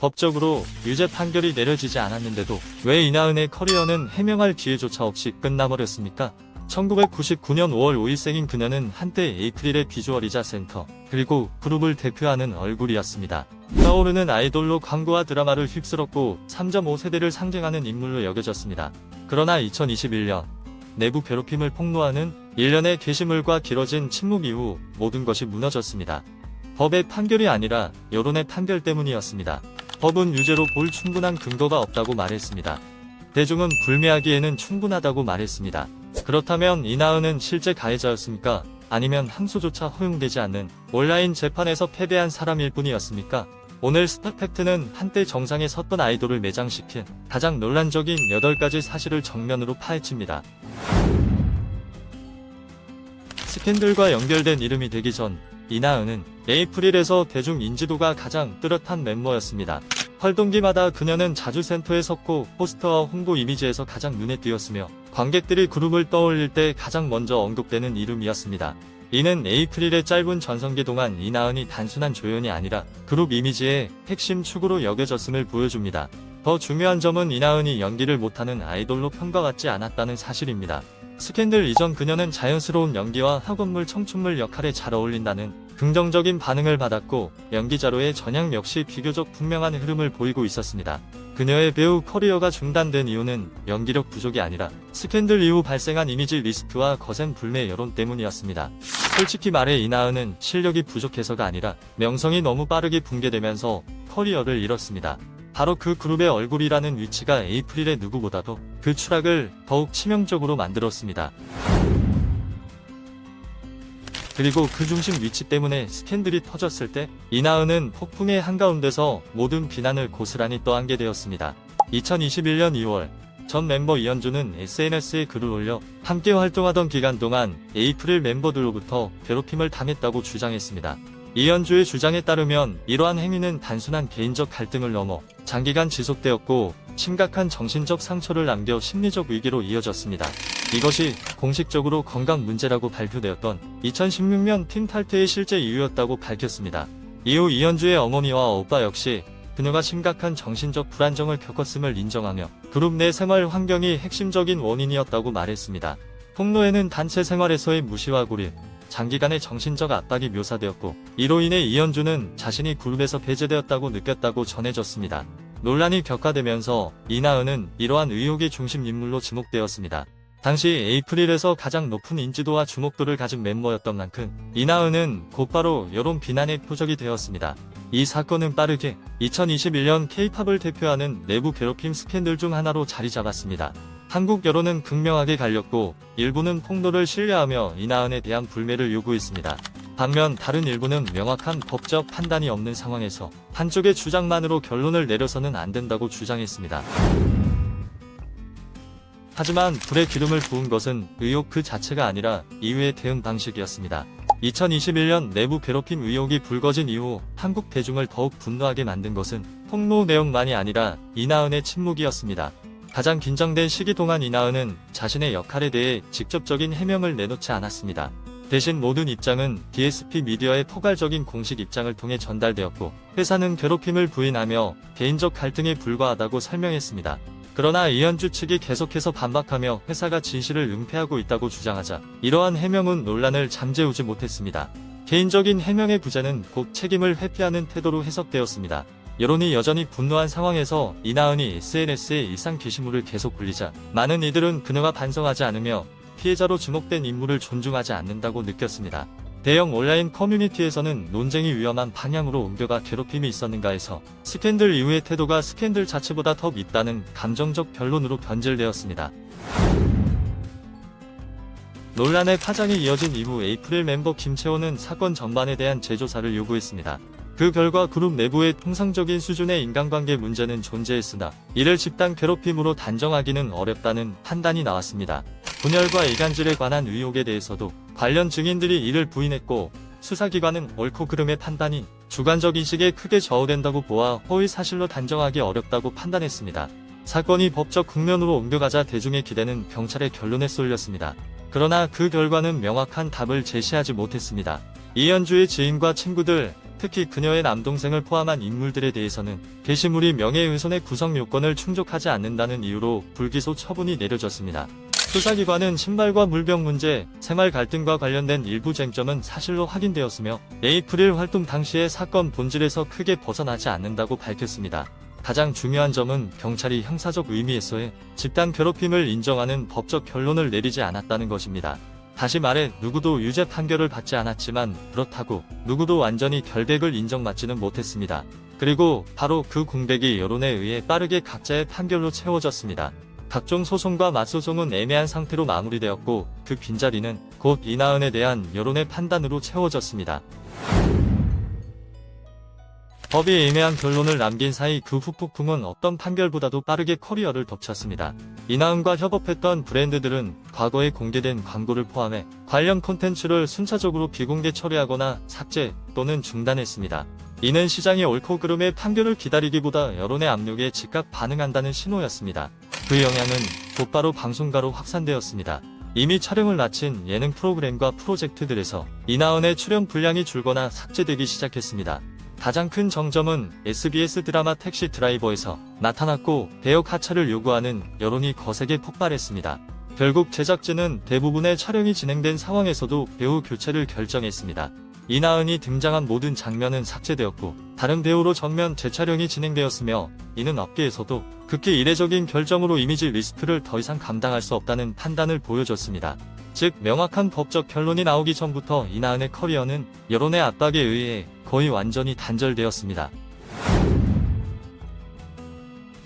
법적으로 유죄 판결이 내려지지 않았는데도 왜 이나은의 커리어는 해명할 기회조차 없이 끝나버렸습니까? 1999년 5월 5일 생인 그녀는 한때 에이프릴의 비주얼이자 센터, 그리고 그룹을 대표하는 얼굴이었습니다. 떠오르는 아이돌로 광고와 드라마를 휩쓸었고 3.5세대를 상징하는 인물로 여겨졌습니다. 그러나 2021년 내부 괴롭힘을 폭로하는 일련의 게시물과 길어진 침묵 이후 모든 것이 무너졌습니다. 법의 판결이 아니라 여론의 판결 때문이었습니다. 법은 유죄로 볼 충분한 근거가 없다고 말했습니다. 대중은 불매하기에는 충분하다고 말했습니다. 그렇다면 이나은은 실제 가해자였습니까? 아니면 항소조차 허용되지 않는 온라인 재판에서 패배한 사람일 뿐이었습니까? 오늘 스타팩트는 한때 정상에 섰던 아이돌을 매장시킨 가장 논란적인 8가지 사실을 정면으로 파헤칩니다. 스캔들과 연결된 이름이 되기 전 이나은은 에이프릴에서 대중 인지도가 가장 뚜렷한 멤버였습니다. 활동기마다 그녀는 자주 센터에 섰고 포스터와 홍보 이미지에서 가장 눈에 띄었으며 관객들이 그룹을 떠올릴 때 가장 먼저 언급되는 이름이었습니다. 이는 에이프릴의 짧은 전성기 동안 이나은이 단순한 조연이 아니라 그룹 이미지의 핵심 축으로 여겨졌음을 보여줍니다. 더 중요한 점은 이나은이 연기를 못하는 아이돌로 평가받지 않았다는 사실입니다. 스캔들 이전 그녀는 자연스러운 연기와 학원물 청춘물 역할에 잘 어울린다는 긍정적인 반응을 받았고 연기자로의 전향 역시 비교적 분명한 흐름을 보이고 있었습니다. 그녀의 배우 커리어가 중단된 이유는 연기력 부족이 아니라 스캔들 이후 발생한 이미지 리스크와 거센 불매 여론 때문이었습니다. 솔직히 말해 이나은은 실력이 부족해서가 아니라 명성이 너무 빠르게 붕괴되면서 커리어를 잃었습니다. 바로 그 그룹의 얼굴이라는 위치가 에이프릴의 누구보다도 그 추락을 더욱 치명적으로 만들었습니다. 그리고 그 중심 위치 때문에 스캔들이 터졌을 때 이나은은 폭풍의 한가운데서 모든 비난을 고스란히 떠안게 되었습니다. 2021년 2월 전 멤버 이현주는 SNS에 글을 올려 함께 활동하던 기간 동안 에이프릴 멤버들로부터 괴롭힘을 당했다고 주장했습니다. 이현주의 주장에 따르면 이러한 행위는 단순한 개인적 갈등을 넘어 장기간 지속되었고 심각한 정신적 상처를 남겨 심리적 위기로 이어졌습니다. 이것이 공식적으로 건강 문제라고 발표되었던 2016년 팀 탈퇴의 실제 이유였다고 밝혔습니다. 이후 이현주의 어머니와 오빠 역시 그녀가 심각한 정신적 불안정을 겪었음을 인정하며 그룹 내 생활 환경이 핵심적인 원인이었다고 말했습니다. 폭로에는 단체 생활에서의 무시와 고립, 장기간의 정신적 압박이 묘사되었고 이로 인해 이현주는 자신이 그룹에서 배제되었다고 느꼈다고 전해졌습니다. 논란이 격화되면서 이나은은 이러한 의혹의 중심 인물로 지목되었습니다. 당시 에이프릴에서 가장 높은 인지도와 주목도를 가진 멤버였던 만큼 이나은은 곧바로 여론 비난의 표적이 되었습니다. 이 사건은 빠르게 2021년 K-팝을 대표하는 내부 괴롭힘 스캔들 중 하나로 자리 잡았습니다. 한국 여론은 극명하게 갈렸고 일부는 폭로를 신뢰하며 이나은에 대한 불매를 요구했습니다. 반면 다른 일부는 명확한 법적 판단이 없는 상황에서 한쪽의 주장만으로 결론을 내려서는 안 된다고 주장했습니다. 하지만 불에 기름을 부은 것은 의혹 그 자체가 아니라 이후의 대응 방식이었습니다. 2021년 내부 괴롭힘 의혹이 불거진 이후 한국 대중을 더욱 분노하게 만든 것은 폭로 내용만이 아니라 이나은의 침묵이었습니다. 가장 긴장된 시기 동안 이나은은 자신의 역할에 대해 직접적인 해명을 내놓지 않았습니다. 대신 모든 입장은 DSP 미디어의 포괄적인 공식 입장을 통해 전달되었고 회사는 괴롭힘을 부인하며 개인적 갈등에 불과하다고 설명했습니다. 그러나 이현주 측이 계속해서 반박하며 회사가 진실을 은폐하고 있다고 주장하자 이러한 해명은 논란을 잠재우지 못했습니다. 개인적인 해명의 부재는 곧 책임을 회피하는 태도로 해석되었습니다. 여론이 여전히 분노한 상황에서 이나은이 SNS에 일상 게시물을 계속 올리자 많은 이들은 그녀가 반성하지 않으며 피해자로 지목된 인물을 존중하지 않는다고 느꼈습니다. 대형 온라인 커뮤니티에서는 논쟁이 위험한 방향으로 옮겨가 괴롭힘이 있었는가에서 스캔들 이후의 태도가 스캔들 자체보다 더 밉다는 감정적 변론으로 변질되었습니다. 논란의 파장이 이어진 이후 에이프릴 멤버 김채원은 사건 전반에 대한 재조사를 요구했습니다. 그 결과 그룹 내부의 통상적인 수준의 인간관계 문제는 존재했으나 이를 집단 괴롭힘으로 단정하기는 어렵다는 판단이 나왔습니다. 분열과 이간질에 관한 의혹에 대해서도 관련 증인들이 이를 부인했고 수사기관은 옳고 그름의 판단이 주관적 인식에 크게 저하된다고 보아 허위 사실로 단정하기 어렵다고 판단했습니다. 사건이 법적 국면으로 옮겨가자 대중의 기대는 경찰의 결론에 쏠렸습니다. 그러나 그 결과는 명확한 답을 제시하지 못했습니다. 이현주의 지인과 친구들, 특히 그녀의 남동생을 포함한 인물들에 대해서는 게시물이 명예훼손의 구성 요건을 충족하지 않는다는 이유로 불기소 처분이 내려졌습니다. 수사기관은 신발과 물병 문제, 생활 갈등과 관련된 일부 쟁점은 사실로 확인되었으며 에이프릴 활동 당시의 사건 본질에서 크게 벗어나지 않는다고 밝혔습니다. 가장 중요한 점은 경찰이 형사적 의미에서의 집단 괴롭힘을 인정하는 법적 결론을 내리지 않았다는 것입니다. 다시 말해 누구도 유죄 판결을 받지 않았지만 그렇다고 누구도 완전히 결백을 인정받지는 못했습니다. 그리고 바로 그 공백이 여론에 의해 빠르게 각자의 판결로 채워졌습니다. 각종 소송과 맞소송은 애매한 상태로 마무리되었고 그 빈자리는 곧 이나은에 대한 여론의 판단으로 채워졌습니다. 법이 애매한 결론을 남긴 사이 그 후 폭풍은 어떤 판결보다도 빠르게 커리어를 덮쳤습니다. 이나은과 협업했던 브랜드들은 과거에 공개된 광고를 포함해 관련 콘텐츠를 순차적으로 비공개 처리하거나 삭제 또는 중단했습니다. 이는 시장이 옳고 그름의 판결을 기다리기보다 여론의 압력에 즉각 반응한다는 신호였습니다. 그 영향은 곧바로 방송가로 확산되었습니다. 이미 촬영을 마친 예능 프로그램과 프로젝트들에서 이나은의 출연 분량이 줄거나 삭제되기 시작했습니다. 가장 큰 정점은 SBS 드라마 택시 드라이버에서 나타났고 배역 하차를 요구하는 여론이 거세게 폭발했습니다. 결국 제작진은 대부분의 촬영이 진행된 상황에서도 배우 교체를 결정했습니다. 이나은이 등장한 모든 장면은 삭제되었고 다른 배우로 전면 재촬영이 진행되었으며 이는 업계에서도 극히 이례적인 결정으로 이미지 리스크를 더 이상 감당할 수 없다는 판단을 보여줬습니다. 즉 명확한 법적 결론이 나오기 전부터 이나은의 커리어는 여론의 압박에 의해 거의 완전히 단절되었습니다.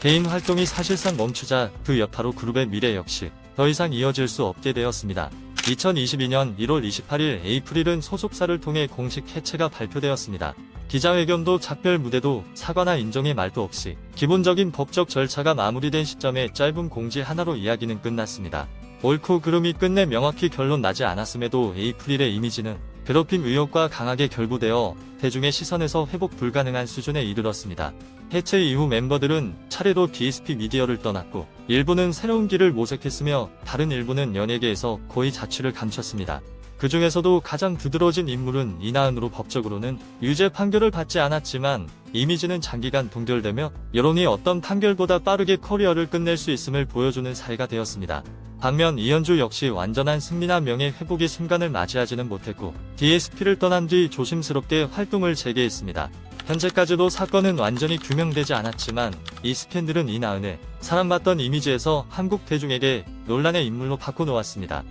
개인 활동이 사실상 멈추자 그 여파로 그룹의 미래 역시 더 이상 이어질 수 없게 되었습니다. 2022년 1월 28일 에이프릴은 소속사를 통해 공식 해체가 발표되었습니다. 기자회견도 작별 무대도 사과나 인정의 말도 없이 기본적인 법적 절차가 마무리된 시점에 짧은 공지 하나로 이야기는 끝났습니다. 옳고 그름이 끝내 명확히 결론 나지 않았음에도 에이프릴의 이미지는 괴롭힘 의혹과 강하게 결부되어 대중의 시선에서 회복 불가능한 수준에 이르렀습니다. 해체 이후 멤버들은 차례로 DSP 미디어를 떠났고 일부는 새로운 길을 모색했으며 다른 일부는 연예계에서 거의 자취를 감췄습니다. 그 중에서도 가장 두드러진 인물은 이나은으로 법적으로는 유죄 판결을 받지 않았지만 이미지는 장기간 동결되며 여론이 어떤 판결보다 빠르게 커리어를 끝낼 수 있음을 보여주는 사례가 되었습니다. 반면 이현주 역시 완전한 승리나 명예 회복의 순간을 맞이하지는 못했고 DSP를 떠난 뒤 조심스럽게 활동을 재개했습니다. 현재까지도 사건은 완전히 규명되지 않았지만 이 스캔들은 이나은의 사랑받던 이미지에서 한국 대중에게 논란의 인물로 바꿔놓았습니다.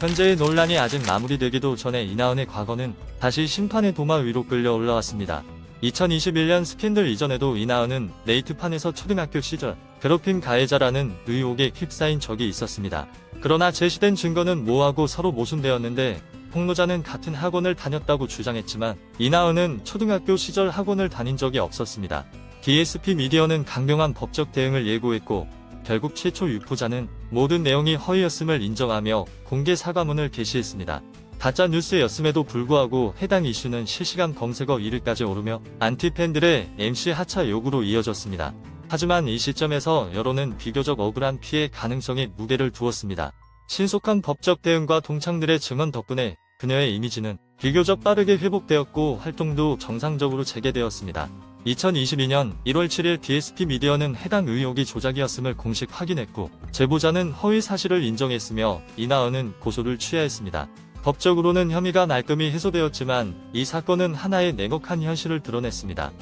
현재의 논란이 아직 마무리되기도 전에 이나은의 과거는 다시 심판의 도마 위로 끌려 올라왔습니다. 2021년 스캔들 이전에도 이나은은 네이트판에서 초등학교 시절 괴롭힘 가해자라는 의혹에 휩싸인 적이 있었습니다. 그러나 제시된 증거는 모호하고 서로 모순되었는데 폭로자는 같은 학원을 다녔다고 주장했지만 이나은은 초등학교 시절 학원을 다닌 적이 없었습니다. DSP 미디어는 강경한 법적 대응을 예고했고 결국 최초 유포자는 모든 내용이 허위였음을 인정하며 공개 사과문을 게시했습니다. 가짜 뉴스였음에도 불구하고 해당 이슈는 실시간 검색어 1위까지 오르며 안티팬들의 MC 하차 요구로 이어졌습니다. 하지만 이 시점에서 여론은 비교적 억울한 피해 가능성에 무게를 두었습니다. 신속한 법적 대응과 동창들의 증언 덕분에 그녀의 이미지는 비교적 빠르게 회복되었고 활동도 정상적으로 재개되었습니다. 2022년 1월 7일 DSP 미디어는 해당 의혹이 조작이었음을 공식 확인했고 제보자는 허위 사실을 인정했으며 이나은은 고소를 취하했습니다. 법적으로는 혐의가 말끔히 해소되었지만 이 사건은 하나의 냉혹한 현실을 드러냈습니다.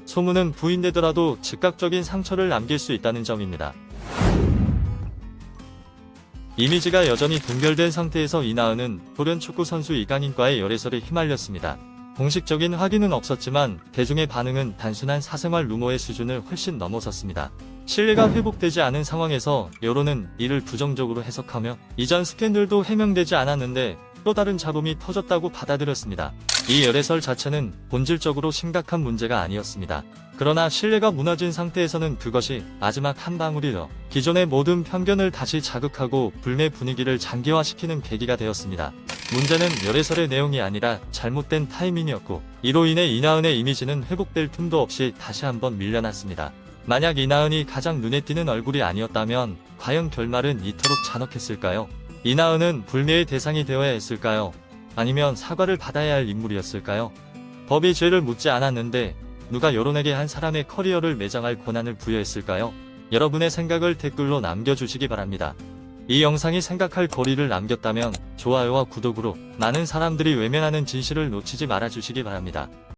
소문은 부인되더라도 즉각적인 상처를 남길 수 있다는 점입니다. 이미지가 여전히 동결된 상태에서 이나은은 소련 축구 선수 이강인과의 열애설에 휘말렸습니다. 공식적인 확인은 없었지만 대중의 반응은 단순한 사생활 루머의 수준을 훨씬 넘어섰습니다. 신뢰가 회복되지 않은 상황에서 여론은 이를 부정적으로 해석하며 이전 스캔들도 해명되지 않았는데 또 다른 잡음이 터졌다고 받아들였습니다. 이 열애설 자체는 본질적으로 심각한 문제가 아니었습니다. 그러나 신뢰가 무너진 상태에서는 그것이 마지막 한 방울이려 기존의 모든 편견을 다시 자극하고 불매 분위기를 장기화시키는 계기가 되었습니다. 문제는 열애설의 내용이 아니라 잘못된 타이밍이었고 이로 인해 이나은의 이미지는 회복될 틈도 없이 다시 한번 밀려났습니다. 만약 이나은이 가장 눈에 띄는 얼굴이 아니었다면 과연 결말은 이토록 잔혹했을까요? 이나은은 불매의 대상이 되어야 했을까요? 아니면 사과를 받아야 할 인물이었을까요? 법이 죄를 묻지 않았는데 누가 여론에게 한 사람의 커리어를 매장할 권한을 부여했을까요? 여러분의 생각을 댓글로 남겨주시기 바랍니다. 이 영상이 생각할 거리를 남겼다면 좋아요와 구독으로 많은 사람들이 외면하는 진실을 놓치지 말아주시기 바랍니다.